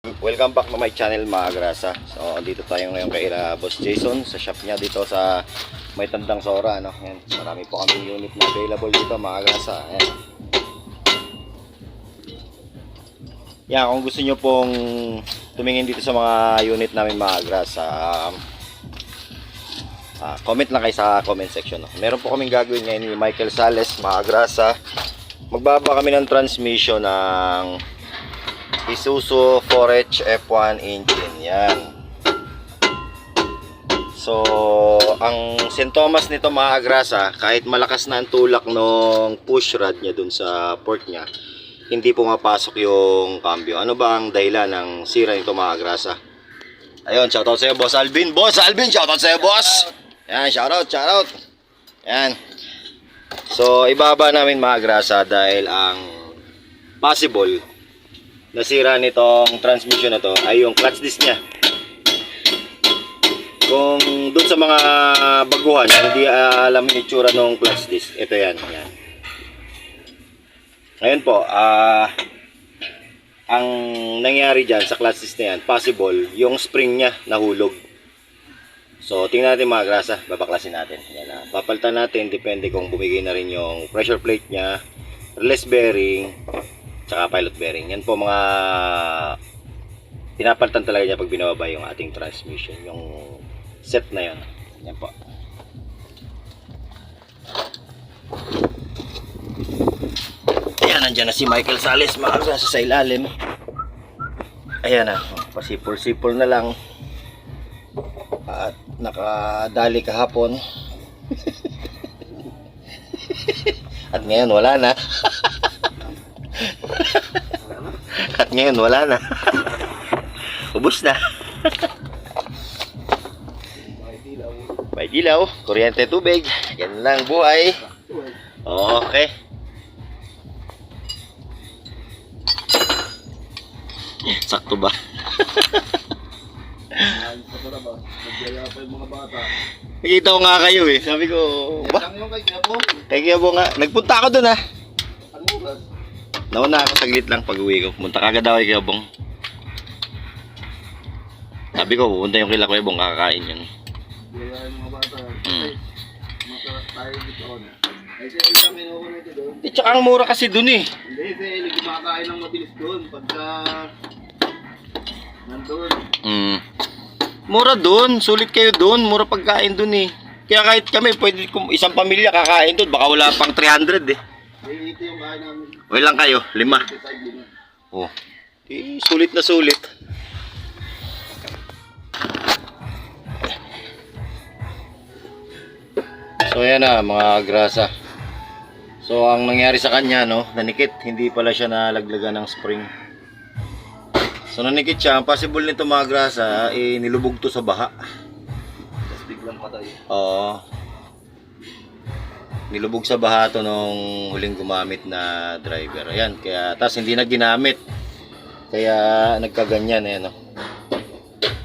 Welcome back to my channel mga grasa. So dito tayo ngayon kay Boss Jason sa shop niya dito sa may Tandang Sora, no? Ayan, marami po kami unit na available dito mga grasa. Ayan. Yan, kung gusto nyo pong tumingin dito sa mga unit namin mga grasa, comment lang kayo sa comment section, no? Meron po kaming gagawin ngayon ni Michael Sales mga grasa. Magbaba kami ng transmission ng Isuzu 4H F1 engine. Yan. So, ang St. Thomas nito mga grasa, kahit malakas na ang tulak ng push rod niya dun sa port niya, hindi pumapasok yung cambio. Ano ba ang dahilan ng sira nito mga grasa? Ayun, shoutout sa iyo Boss Alvin. Boss Alvin, shoutout sa iyo boss. Yan, shoutout. Yan. So, ibaba namin mga grasa dahil ang possible nasira nitong transmission na to ay yung clutch disc niya. Kung doon sa mga baguhan hindi alam yung itsura ng clutch disc, ito yan. Ngayon po, ang nangyari dyan sa clutch disc na yan, possible yung spring niya nahulog. So tingnan natin mga grasa, babaklasin natin. Yan, papalitan natin, depende kung bumigay na rin yung pressure plate niya, release bearing, tsaka pilot bearing. Yan po mga pinapalitan talaga niya pag binababa yung ating transmission, yung set na yun. Yan po. Ayan, nandyan na si Michael Sales mga grasa sa ilalim. Ayan na, pasipol-sipol na lang at nakadali kahapon. At ngayon wala na. At ngayon wala na. Ubus na. May dilaw, kuryente, tubig. Yan lang buhay. Okay. Sakto ba? Nakita ko nga kayo eh. Sabi ko, ba? Kay Kiyabong nga. Nagpunta ako dun ah. Nauna ako saglit lang pag uwi ko. Punta kagad ako kay Kiyabong. Sabi ko, pupunta yung kila Kiyabong, kakakain yun. Tsaka ang mura kasi dun eh. Hindi, kumakain ng mabilis doon pagka nandun. Mura dun, sulit kayo dun, mura pagkain dun eh. Kaya kahit kami, pwede isang pamilya kakain dun, baka wala pang 300 eh. Ito yung kain namin. O ilang kayo? 5. Oh, sulit na sulit. So yan na mga grasa. So ang nangyari sa kanya, no, nanikit, hindi pala siya nalaglagan ng spring. So nanikit siya, ang possible nito mga grasa, nilubog to sa baha. Tapos biglang patay. Oo. Nilubog sa baha to nung huling gumamit na driver. Ayan, kaya tas hindi na ginamit. Kaya nagkaganyan eh, no.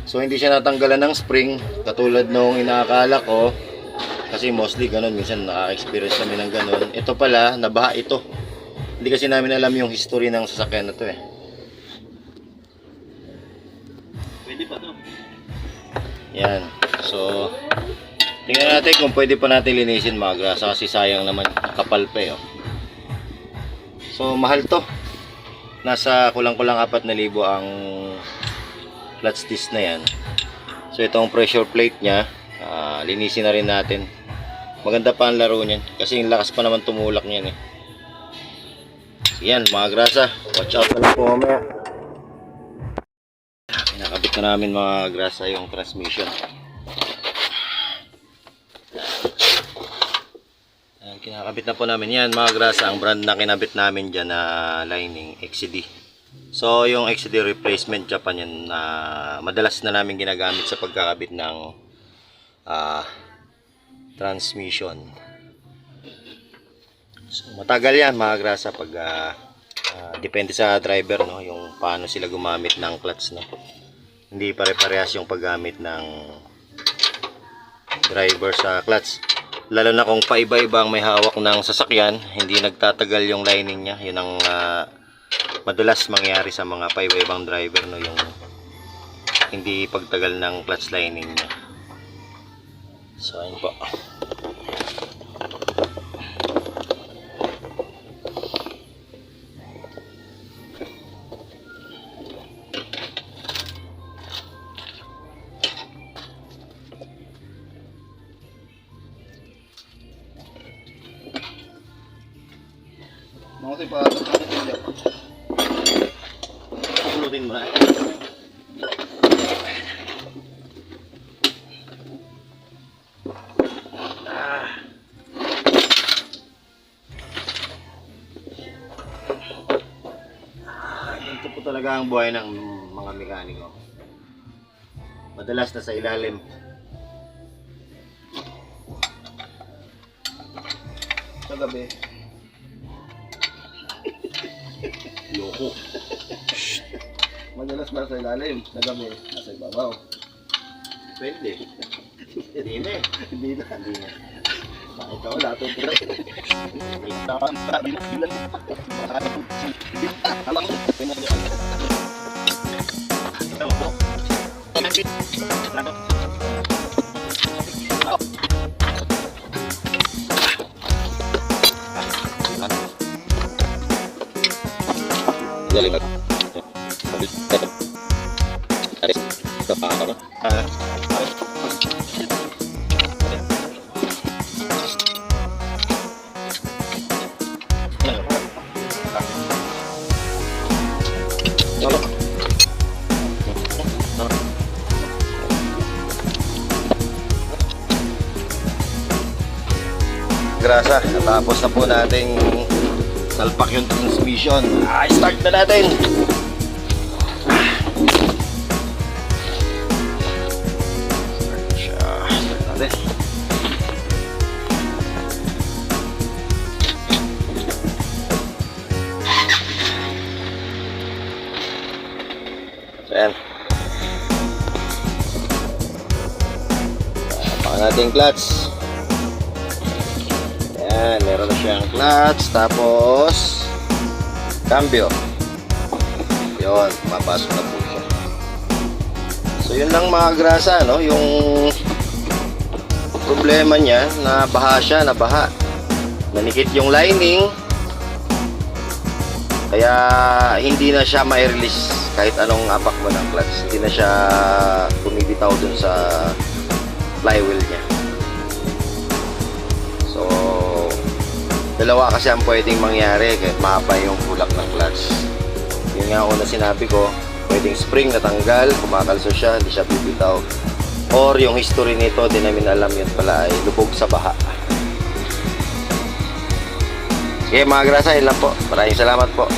So hindi siya natanggalan ng spring katulad nung inaakala ko. Kasi mostly ganun, minsan nakaka-experience kami ng ganun. Ito pala, nabaha ito. Hindi kasi namin alam yung history ng sasakyan na to eh. Pwede pa to. Yan. So, tingnan natin kung pwede pa natin linisin mga grasa kasi sayang naman kapal pa eh. Oh. So, mahal to. Nasa kulang-kulang 4,000 ang clutch disc na yan. So, itong pressure plate nya, linisin na rin natin. Maganda pa ang laro niyan kasi yung lakas pa naman tumulak niyan eh. Yan mga grasa, watch out na lang po mamaya. Nakabit na namin mga grasa yung transmission. Ayan, kinakabit na po namin yan mga grasa. Ang brand na kinabit namin dyan na lining XCD. So yung XCD replacement Japan yan na madalas na namin ginagamit sa pagkakabit ng transmission. So matagal yan mga grasa pag depende sa driver, no, yung paano sila gumamit ng clutch, no. Hindi pare-parehas yung paggamit ng driver sa clutch, lalo na kung paiba-iba ang may hawak ng sasakyan. Hindi nagtatagal yung lining niya. Yun ang madalas mangyari sa mga paiba-ibang driver, no, yung hindi pagtagal ng clutch lining niya. So ayun po. Mga kasi para sa kanila. Pulutin mo na. Ito po talaga ang buhay ng mga mekaniko. Madalas na sa ilalim. Sa gabi. Loko. Madalas ba sa ilalim? Sa gabi, nasa ibabaw. Pwede. Hindi na eh. Hindi na. Hindi na. Bakit ako lahat ng pira? Tama na, bilang. Alam mo, Galing ka. Grasa, natapos na po nating salpak yung transmission. Start na natin. Start siya. Start natin. So, yan. Tapakan natin yung clutch. Ayan, meron na siyang clutch, tapos cambio. Yun, mapasok na po siya. So yun lang mga grasa, no? Yung problema niya, nabaha siya, nabaha. Nanikit yung lining, kaya hindi na siya ma-release kahit anong apak mo ng clutch. Hindi na siya bumibitaw dun sa flywheel niya. So dalawa kasi ang pwedeng mangyari kahit mahaba yung bulak ng clutch. Yun nga una sinabi ko, pwedeng spring natanggal, kumakalso siya, hindi siya bibitaw. Or yung history nito, di namin alam, yun pala ay lubog sa baha. Sige mga grasa, yun lang po. Maraming salamat po.